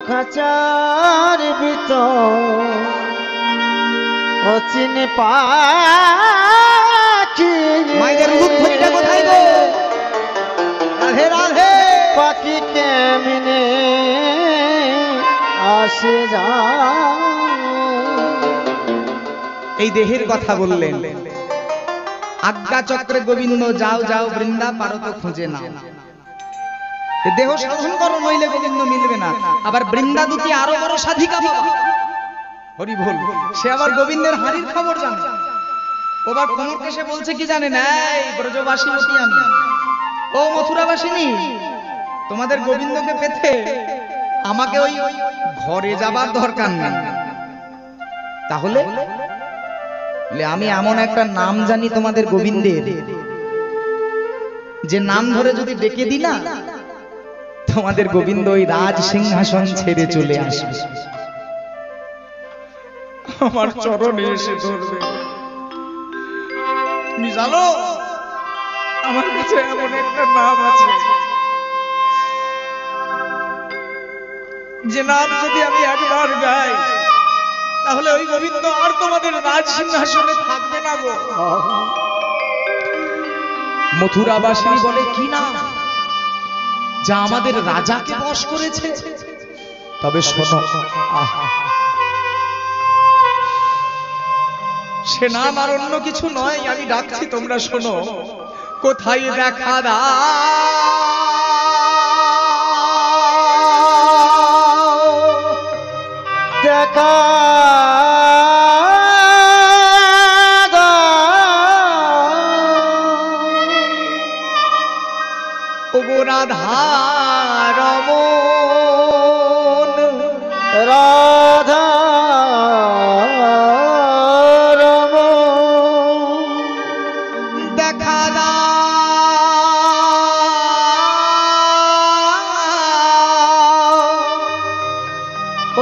খাঁচার ভিতর অচিন পাখি মায়ের মুখটা কোথায় গো? রাধে রাধে। পাখি কেমনে আসে যায়। এই দেহের কথা বললেন। আজ্ঞা চক্রে গোবিন্দ যাও যাও বৃন্দা পারত খুঁজে না। দেহ সাধন করো নইলে গোবিন্দ মিলবে না। আবার বৃন্দা দুটি আরো বড় সাধিকা বাবা হরি বল, সে আবার গোবিন্দের হাড়ির খবর জানে। ওবার কোমরকে সে বলছে কি জানে না, এই ব্রজবাসী মতি আমি, ও মথুরাবাসিনী, তোমাদের গোবিন্দকে পেতে আমাকে ওই ঘরে যাবার দরকার নেই। তাহলে আমি এমন একটা নাম জানি তোমাদের গোবিন্দের, যে নাম ধরে যদি ডেকে দিই না, তোমাদের গোবিন্দ ওই রাজ সিংহাসন ছেড়ে চলে আসবে, আমার চরণে এসে ধরবে। তুমি জানো আমার কাছে এমন একটা নাম আছে, যে নাম যদি আমি একবার গাই, তাহলে ওই গোবিন্দ আর তোমাদের রাজ সিংহাসনে থাকবে না গো। মথুরাবাসিনী বলে কি নাম, যা আমাদের রাজাকে বশ করেছে? তবে শোনো, সে নাম আর অন্য কিছু নয়, আমি ডাকছি তোমরা শোনো। কোথায় দেখা দেখা ওগো রাধা রমন, রাধা রমন দেখা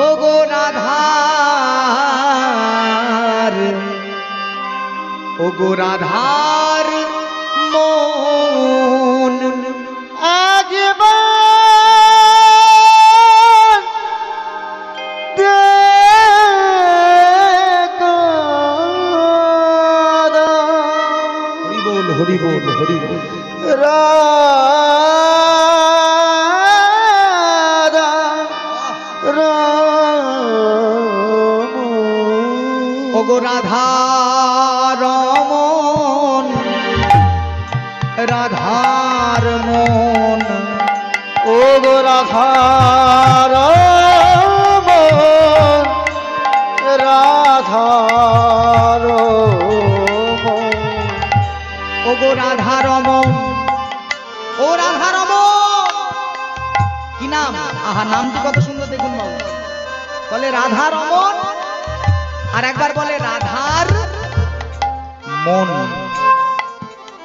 ওগো রাধার, ওগো রাধার মন। একবার দেখো হরি বল হরি বল হরি বল। রাধা রমন ওগো রাধা রমন, রাধার মন, ওগো রাধা রমন, রাধা রমন ওগো রাধা রমন, ও রাধা রমন। কি নাম? আহা, নামটি কত সুন্দর দেখুন বাবু। বলে রাধা রমন, আর একবার বলে রাধার মন।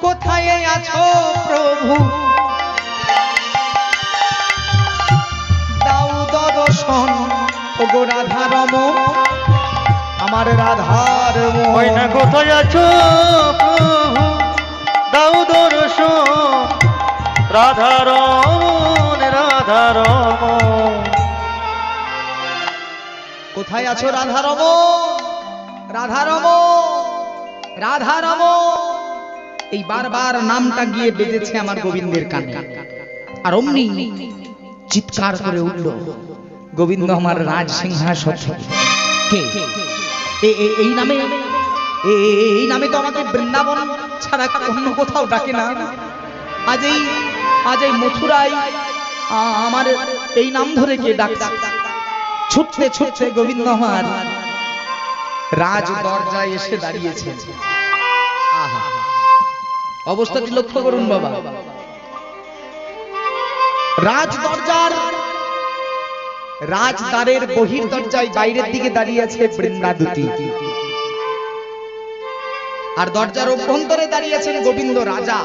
কোথায় আছো প্রভু, দাও দর্শন। ওগো রাধা রমন, আমার রাধার ওই না মন। কোথায় আছো প্রভু, দাও দর্শন। রাধা রমন, রাধা রমন কোথায় আছো রাধা রমন, রাধা রমন, রাধা রমন। এই বারবার নামটা গিয়ে বেজেছে আমার গোবিন্দের কানে, আর অমনি চিৎকার করে উঠল, গোবিন্দ আমার রাজ সিংহাসন। কে এই নামে? এই নামে তো আমাকে বৃন্দাবন ছাড়া অন্য কোথাও ডাকে না। আজ এই মথুরায় আমার এই নাম ধরে কে ডাকছে? ছুটতে ছুটতে গোবিন্দ আমার রাজ দরজায় এসে দাঁড়িয়েছে। আহা, অবস্থাটি লক্ষ্য করুন বাবা। রাজ দরজার রাজদ্বারের বহির দরজায় বাইরের দিকে দাঁড়িয়ে আছে বৃন্দা দুটি, আর দরজার অভ্যন্তরে দাঁড়িয়ে আছেন গোবিন্দ রাজা।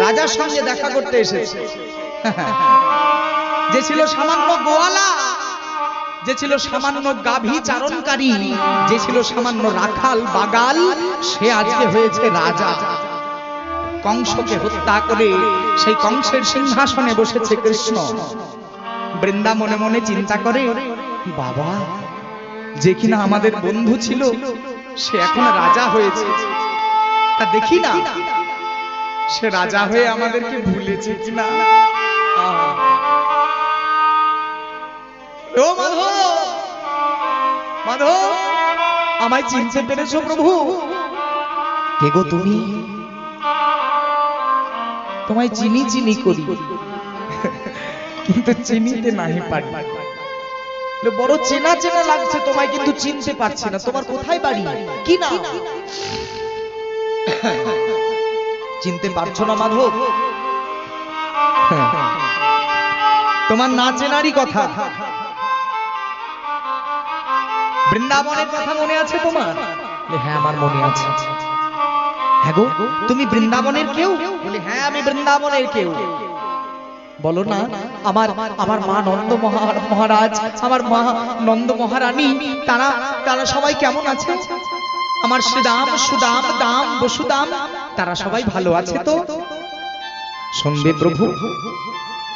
রাজার সঙ্গে দেখা করতে এসেছে। যে ছিল সামান্য গোয়ালা, যে ছিল সামান্য গাভী চারণকারী, যে ছিল সামান্য রাখাল বাগাল, সে আজকে হয়েছে রাজা। কংসকে হত্যা করে সেই কংসের সিংহাসনে বসেছে কৃষ্ণ। বৃন্দা মনে মনে চিন্তা করে, বাবা যে কিনা আমাদের বন্ধু ছিল সে এখন রাজা হয়েছে, তা দেখি না সে রাজা হয়ে আমাদেরকে ভুলেছে কিনা। ও মাধব, মাধব আমায় চিনতে পেরেছো প্রভু? কে গো তুমি? তোমায় চিনি চিনি করি কিন্তু চিনিতে নাহি পারি। বড় চেনা চেনা লাগছে তোমায়, কিন্তু চিনতে পারছি না। তোমার কোথায় বাড়ি, কি না? চিনতে পারছো না মাধব? তোমার না চেনারই কথা। বৃন্দাবনের কথা মনে আছে তোমার? হ্যাঁ আমার মনে আছে। হ্যাঁ গো তুমি বৃন্দাবনের কেউ? বলে হ্যাঁ আমি বৃন্দাবনের কেউ। বলো না আমার আমার মা নন্দ মহারাজ, আমার মা নন্দ মহারানী, তারা সবাই কেমন আছে? আমার শ্রীদাম, সুদাম, দাম, বসুদাম, তারা সবাই ভালো আছে তো? শুনবে প্রভু,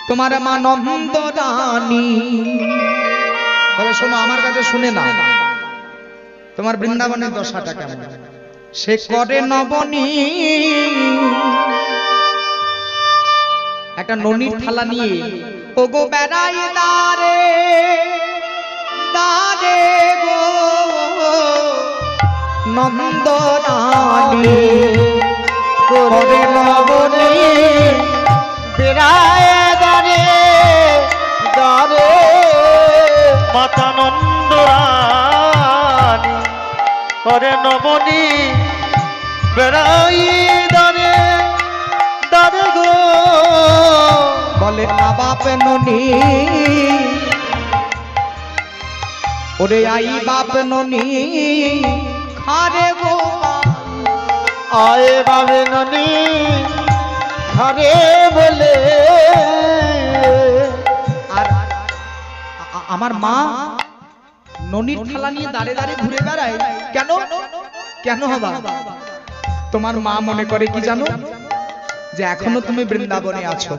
তোমার মা নন্দ রানী, তবে শোনো আমার কাছে শুনে না, তোমার বৃন্দাবনের দশাটা কেমন? সে করে নবনী, একটা ননির থালা নিয়ে ও গো বেড়াই দারে দারে গো নন্দ রানী করে নবনী বেড়ায় দারে দারে মাতা নন্দ রানী করে নবনী বেড়াই দারে দারে গো। বলে বাপ ননি ওরে আই বাপ ননি খারে গো, আয়ে বাবে ননি খারে বলে। আর আমার মা ননির থালা নিয়ে দাঁড়ে দাঁড়ে ঘুরে বেড়ায় কেন? কেন হবা? তোমার মা মনে করে কি জানো? যে এখনো তুমি বৃন্দাবনে আছো,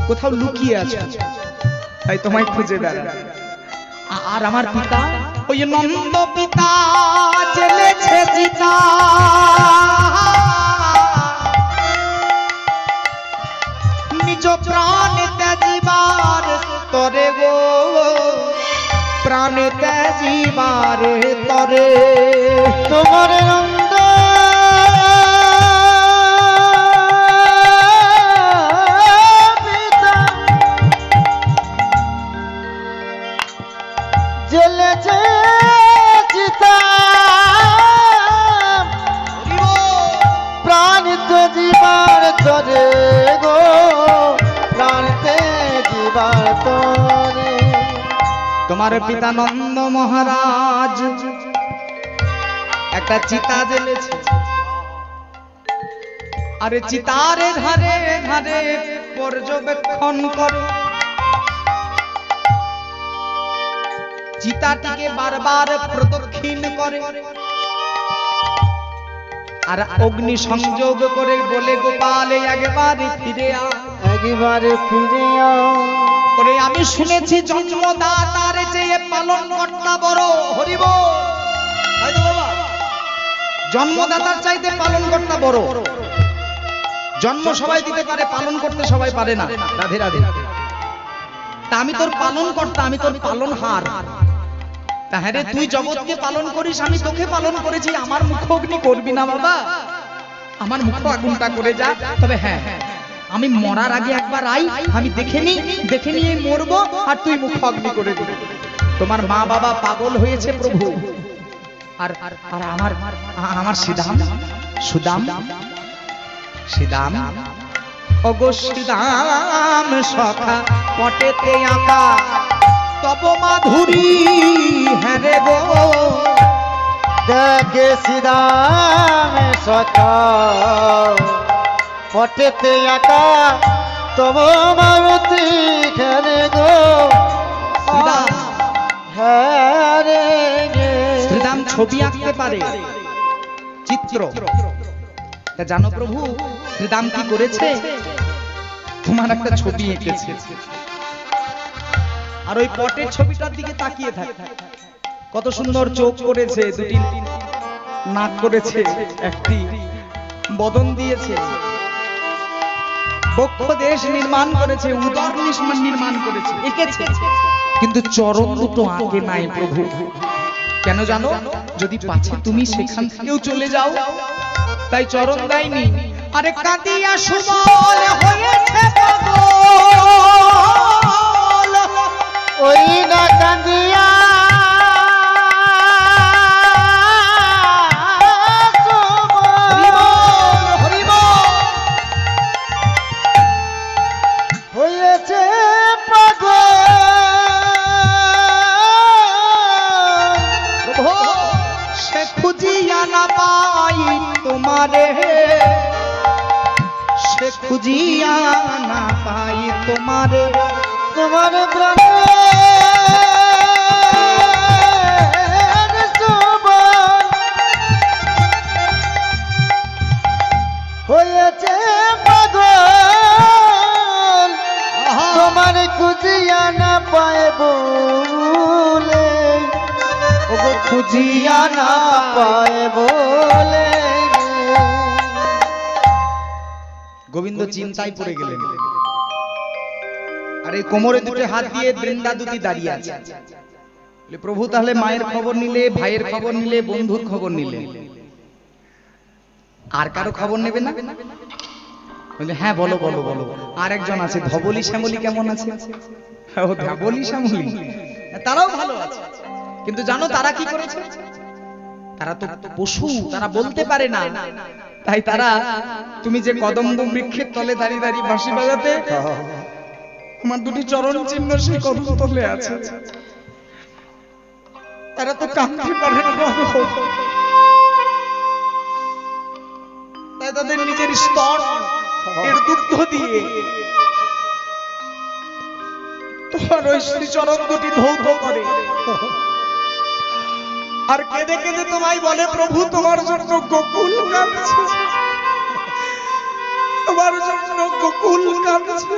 কোথাও লুকিয়ে আছো, তাই তোমায় খুঁজে বেড়ায়। আর আমার পিতা, ওই নন্দ পিতা জেলেছে চিতা, নিজ প্রাণ ত্যাজিবার তরে গো, প্রাণ ত্যাজিবার তরে। তোমার নন্দ পিতা জেলেছে চিতা, প্রাণ জীবার তরে গো, প্রাণ জীবার তরে। তোমার পিতা নন্দ মহারাজ একটা চিতা জ্বেলেছে, আরে চিতারে ধারে ধারে পর্যবেক্ষণ করে, চিতাটিকে বারবার প্রদক্ষিণ করে, আর অগ্নি সংযোগ করে বলে গোপালে একবারে ফিরে আ, একবারে ফিরে আও। ওরে আমি শুনেছি জন্মদাতার চেয়ে পালন কর্তা বড়। হরি বল, তাই তো বাবা? জন্মদাতার চাইতে পালন কর্তা বড়। জন্ম সবাই দিতে পারে, পালন করতে সবাই পারে না। রাধে রাধে। তা আমি তোর পালন কর্তা, আমি তোর পালনহার। তা হ্যাঁ রে, তুই জগৎকে পালন করিস, আমি তোকে পালন করেছি, আমার মুখ অগ্নি করবি না বাবা, আমার মুখ আগুনটা করে যা। তবে হ্যাঁ আমি মরার আগে একবার আই, আমি দেখে নিয়ে মরবো, আর তুই মুখ অগ্নি করে দিবি। তোমার মা বাবা পাগল হয়েছে প্রভু, আর আমার আমার সুদাম সুদাম ওগো সুদাম সখা পটেতে আঁকা তব মাধুরী, হ্যাঁ রে গো দেখে শ্রীরাম সখা পটেতে আঁকা তব মারুতি খেলে গো। শ্রীরাম, হ্যাঁ রে গে। শ্রীরাম ছবি আঁকতে পারে, চিত্র। তা জানো প্রভু শ্রীরাম কি করেছে? তোমার একটা ছবি এঁকেছে। আর ওই পটের ছবিটার দিকে তাকিয়ে থাকে। কত সুন্দর চোখ করেছে, দুটি নাক করেছে, একটি বদন দিয়েছে, বক্ষ দেশ নির্মাণ করেছে, উদর নির্মাণ করেছে, এঁকেছে, কিন্তু চরণ দুটো আঁকে নাই প্রভু। কেন জানো? যদি পাছে তুমি সেখান থেকেও চলে যাও, তাই চরণ দেয়নি। আরে কাঁদিয়া সুবল হয়েছে পাগল, ওই না কান্দিয়া হয়েছে পাগল, সে খুঁজিয়া না পাই তোমারে, সে খুঁজিয়া না পাই তোমারে, তোমার প্রাণের সুবল হয়েছে পাগল, তোমার খুঁজিয়া না পায় বলে, ওগো খুঁজিয়া না পায় বলে। গোবিন্দ চিন্তায় পড়ে গেলেন। আর এই কোমরে দুটো হাত দিয়ে বৃন্দা দুটি দাঁড়িয়ে আছে। বলে, প্রভু তাহলে মায়ের খবর নিলে, ভাইয়ের খবর নিলে, বন্ধুর খবর নিলে, আর কারো খবর নেবে না? বলে, হ্যাঁ বলো বলো বলো। আর একজন আছে, ধবলি শ্যামলি কেমন আছে? ও ধবলি শ্যামলি, তারাও ভালো আছে। কিন্তু জানো তারা কি করেছে? তারা তো পশু, তারা বলতে পারে না। তাই তারা, তুমি যে কদম্ব বৃক্ষের তলে দাঁড়িয়ে দাঁড়িয়ে বাঁশি বাজাতে, আমার দুটি চরণ চিহ্ন সেই কদম তলে আছে, তারা তো কাঁদতে পারে না। তাই তাদের নিজের স্তন এর দুগ্ধ দিয়ে তোমার ওই শ্রীচরণ দুটি ধৌত করে, আর কেঁদে কেঁদে তোমায় বলে, প্রভু তোমার জন্য গোকুল কাঁদছে, তোমার জন্য গোকুল কাঁদছে,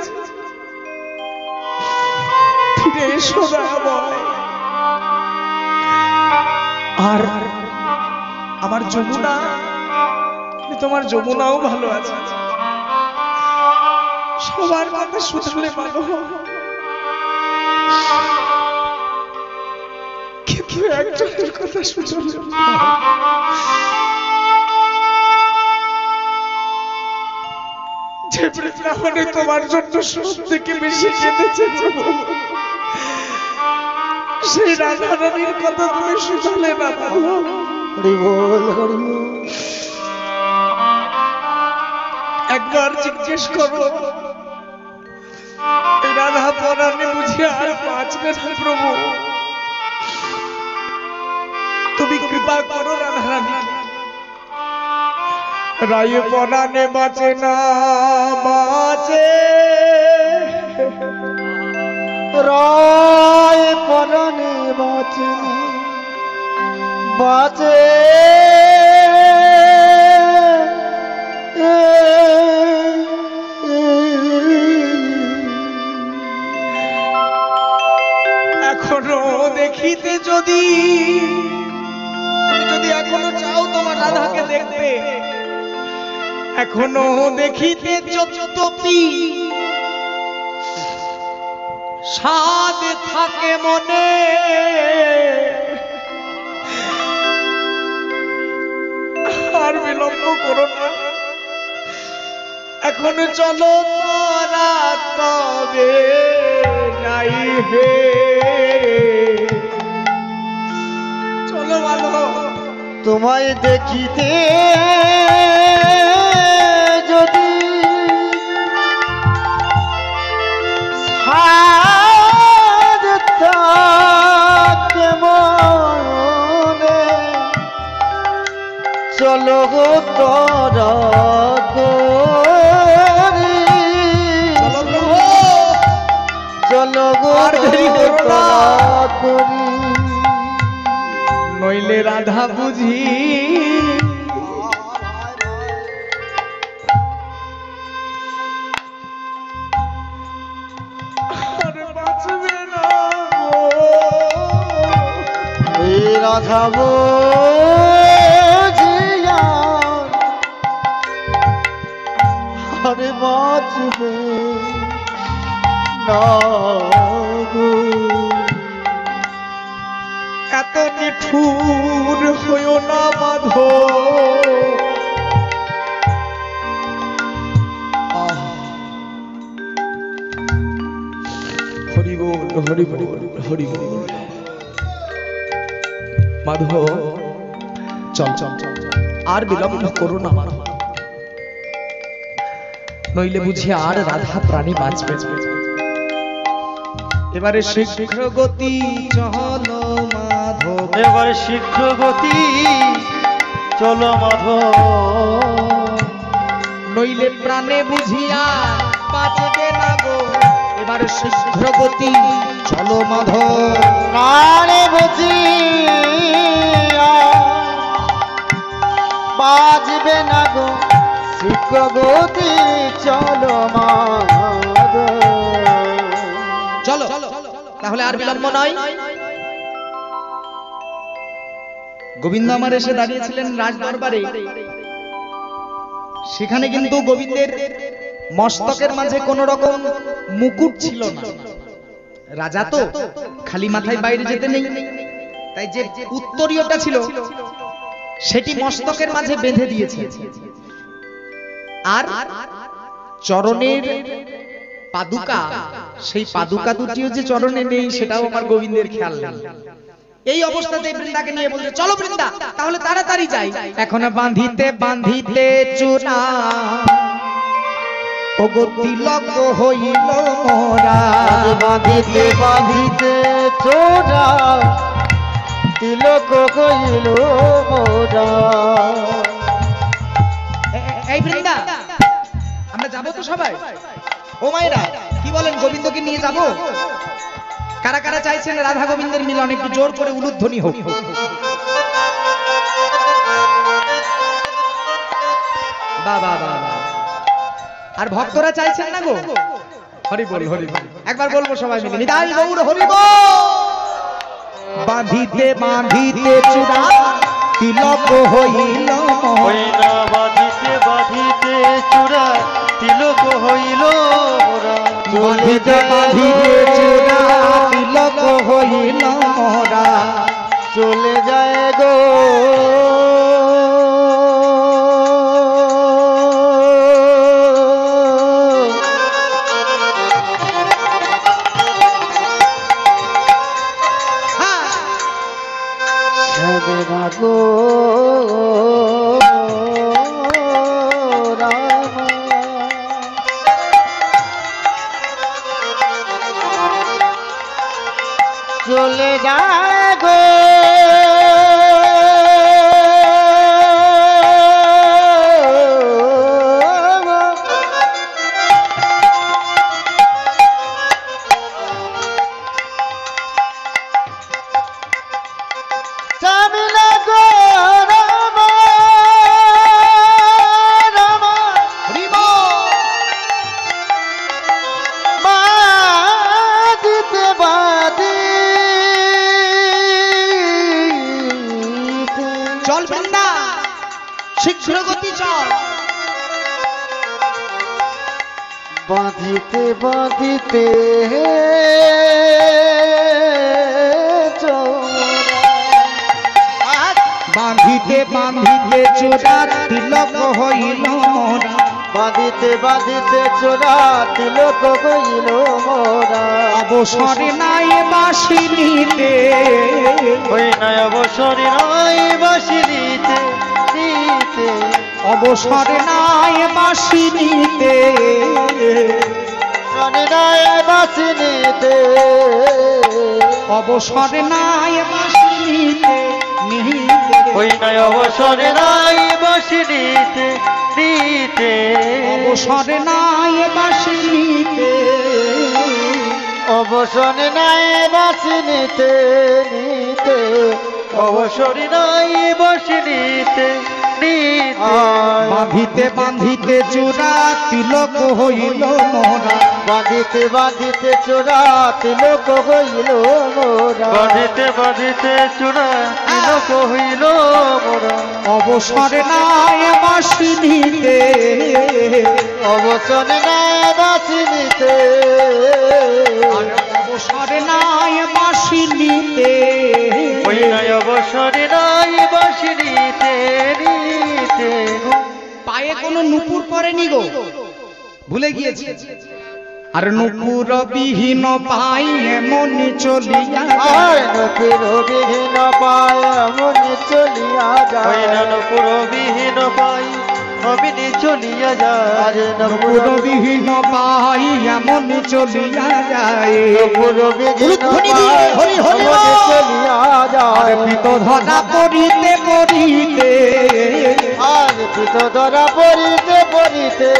ফিরে এসো দয়াময়। আর আমার যমুনা, তোমার যমুনাও ভালো আছে, সবার কথা শুনলে ভালো, কিন্তু একজনের কথা শুনলে যে বৃন্দাবনে তোমার জন্য সব থেকে বেশি কেঁদেছে, সেই রাধা রানীর কথা তুমি শুনলে না। হরি বল, হরি বল। একবার জিজ্ঞেস করো, রাধা পরাণে বুঝি আর বাঁচবে না প্রভু, তুমি কৃপা করো রাধা রানী। রায় পরাণে বাঁচে না, বাঁচে রায় পরাণে বাঁচে না, বাঁচে এখনো দেখিতে, যদি তুমি যদি এখনো চাও তোমার রাধাকে দেখতে, এখনো দেখিতে যতপি স্বাদ থাকে মনে, আর বিলম্ব করো না, এখনো চলো তোরা তবে যাই হে, চলো ভালো। তোমায় দেখিতে যদি সাদ থাকে মনে, চলো গো তোরা করি, চলো গো তোরা করি, নইলে রাধা বুঝি আর বাঁচবে না। রাধা বুঝিয়া আরে বাঁচবে না গো। এত নিঠুর হইও না মাধব। হরি বল হরি বল হরি বল। মাধব চল চল চল আর বিলম্ব করো না মাধব, নইলে বুঝি আর রাধা প্রাণী বাঁচবে। এবারে শীঘ্র গতি চলো মাধব, এবারে শীঘ্র গতি চলো মাধব, নইলে প্রাণে বুঝিয়া বাঁচবে না গো। এবারে শীঘ্র গতি চলো মাধব, প্রাণে বুঝিয়া বাজবে না গো, শীঘ্র গতি চলো মাধব। চলো তাহলে আর বিলম্ব নয়। গোবিন্দ আমার এসে দাঁড়িয়েছিলেন রাজ দরবারে। সেখানে কিন্তু গোবিন্দের মস্তকের মাঝে কোন রকম মুকুট ছিল না। রাজা তো খালি মাথায় বাইরে যেতে নেই, তাই যে উত্তরীয়টা ছিল সেটি মস্তকের মাঝে বেঁধে দিয়েছে। আর চরণের পাদুকা, সেই পাদুকা দুটিও যে চরণে নেই সেটাও আমার গোবিন্দের খেয়াল নেই। এই অবস্থাতে বৃন্দাকে নিয়ে বলছে চলো বৃন্দা, তাহলে তাড়াতাড়ি যাই। এখন বাঁধিতে বাঁধিতে চূড়া ওগো তিলক হইল মোরা, বাঁধিতে বাঁধিতে চোরা তিলক হইল মোরা। এই বৃন্দা আমরা যাবো তো সবাই? ও মায়েরা কি বলেন, গোবিন্দকে নিয়ে যাবো? কারা কারা চাইছেন রাধা গোবিন্দের মিলন? একটু জোর করে উলুধ্বনি হোক। বাবা বাবা, আর ভক্তরা চাইছেন না গো? হরি বল হরি বল, একবার বলবো সবাই মিলে নিতাই গৌর হরি বল। বাঁধিতে বাঁধিতে চূড়া তিলক হইল হইনা, বাঁধিতে বাঁধিতে চূড়া তিলক হইল মোরা। বাঁধিতে বাঁধিতে চূড়া তিলক হইল মোরা, চলে যায় গো যাবে না গো রাম। চলে যায় গো চল বৃন্দা, শীঘ্র গতি চল। বাঁধিতে বাঁধিতে বাঁধিতে বাঁধিতে চূড়া তিলক হইল মোরা, বাঁধিতে বাঁধিতে চোরা তিলক হইল মোরা। অবসরে নাই বাঁশি নিতে, ওই নাই অবসরে নাই বাঁশি নিতে নিতে, অবসরে নাই বাঁশি নিতে, শনি নাই বাঁশি নিতে, অবসরে নাই বাঁশি নিতে নিতে, ওই নাই অবসরে নাই বাঁশি নিতে নিতে, অবসরে নাই বাঁশি নিতে, অবসরে নাই বাঁশি নিতে নিতে, অবসরে নাই বসিনিতে নিতে বাঁধিতে বাঁধিতে চূড়া তিলক হইল মোরা বাঁধিতে বাঁধিতে চূড়া তিলক হইল মোরা বাঁধিতে বাঁধিতে চূড়া তিলক হইল মোরা অবসর নাই বাসিনিতে অবসরে নাই বাসিনিতে অবসর নাই বাসিনিতে ওই নাই অবসরে নাই বাসিনিতে নিতে পায়ে কোনো নুপুর পরেনি গো, ভুলে গিয়েছি। আর নুপুর বিহীন পাই এমন চলিয়া যায় নুপুর বিহীন পাই এমন চলিয়া যায় নুপুর বিহীন পাই অমিনি চলিয়া যায় নুপুর বিহীন পাই এমন চলিয়া যায় নুপুর বিহীন পাই হরি হরি অমনি চলিয়া যায় পিত ধরা পড়িতে পড়িতে আর পিত ধরা পড়িতে পড়িতে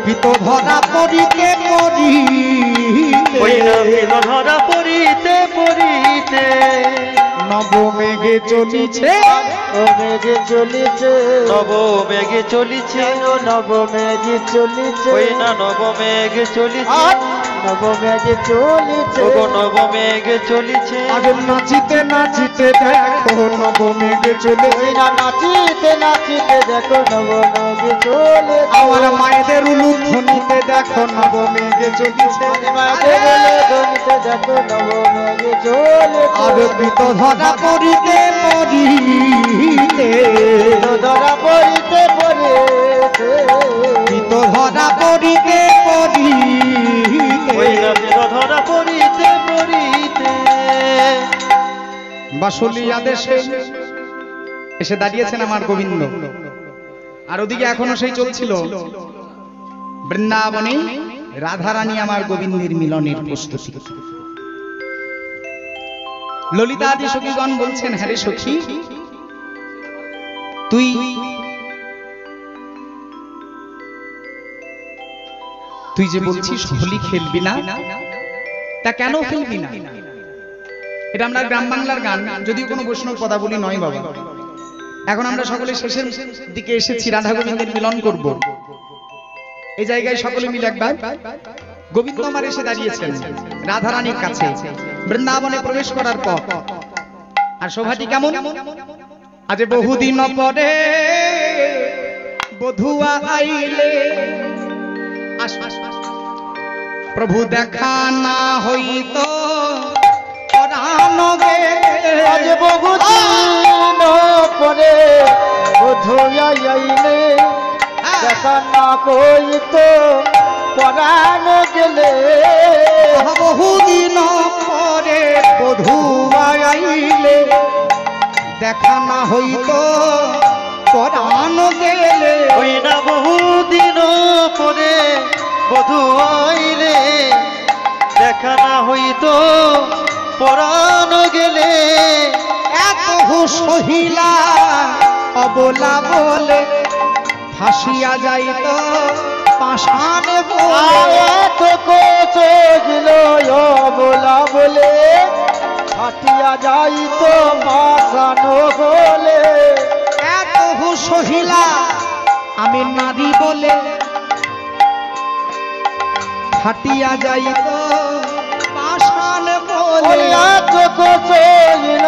পিত ধরা পড়িতে পড়িতে ওই না পিত ধরা পড়িতে পড়িতে নব মেঘে চলিছে ও মেঘে চলিছে নব মেঘে চলিছে ও নব মেঘে চলিছে ওই না নব মেঘে চলিছে নব মেঘে চলিছে ও নব মেঘে চলিছে আজ নাচিতে নাচিতে দেখো নব মেঘে চলেছে না নাচিতে নাচিতে দেখো নব মেঘে চলেছে আমার মায়েদের উলুধ্বনিতে দেখো নব মেঘে চলেছে মায়েদের উলুধ্বনিতে দেখো নব মেঘে চলেছে আর পিত ধরা পড়িতে পড়িতে ধরা পড়িতে পড়িতে পিত ধরা পড়িতে পড়িতে ওই না পিত ধরা পড়িতে পড়িতে বাসলিয়া দেশে এসে দাঁড়িয়েছেন আমার গোবিন্দ। আর ওদিকে এখনো সেই চলছিল বৃন্দাবনে রাধারানী আমার গোবিন্দের মিলনের প্রস্তুতি। ললিতা আদি সখীগণ বলছেন, হ্যাঁ রে সখী, তুই যে বলছিস হোলি খেলবি না, তা কেন খেলবি না? এটা আমরা গ্রাম বাংলার গান, যদিও কোনো বৈষ্ণব পদাবলী নয় বাবা। এখন আমরা সকলে শেষের দিকে এসেছি, রাধা গোবিন্দের মিলন করব। এই জায়গায় সকলে মিলে একবার গোবিন্দ আমার এসে দাঁড়িয়েছেন রাধারানীর কাছে বৃন্দাবনে প্রবেশ করার পর। আর শোভাটি কেমন? আজ বহুদিন পরে বধুয়া আইলে প্রভু দেখা না হইত আজ বহুদিন পরে বধুয়া আইলে দেখা না হইত পরাণ গেলে। বহুদিন পরে বধুয়া আইলে দেখা না হইত পরাণ গেলে। ওই না বহুদিন পরে বধু আইলে দেখা না হইত পরাণ গেলে। এত সহিলা অবলা বলে ফাঁসিয়া যাইত পাষাণে বলে। এত কোচল অবলা বলে ফাটিয়া যাইত পাষাণ বলে। এত সহিলা আমি নারী বলে ফাটিয়া যাইত পাষাণ বলে। এত কোচল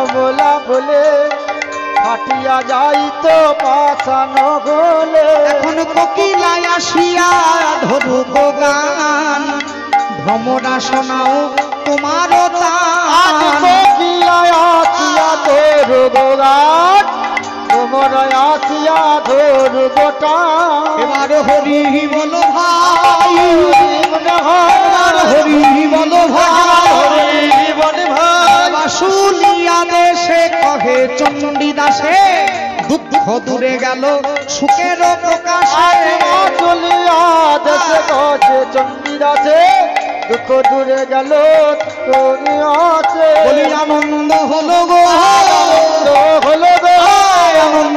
অবলা বলে ফাটিয়া যাইত পাষাণ বলে। এখন কোকিলায় আসিয়া ধরুক গান, ভ্রমরা শোনাও তোমার তান। কোকিলায় আসিয়া তোর গোগান তোমর আসিয়া ধর গোটা। এবার হরি বলো ভাই, এবার হরি বলো ভাই, বলে ভাই বাসুলিয়া দেশে কহে চণ্ডীদাসে দুঃখ দূরে গেল সুখের প্রকাশে। চলিয়া দেশে গছে চণ্ডীদাসে দুঃখ দূরে গেল তোরি আছে। বলি আনন্দ হলো গো, হলো গো আনন্দ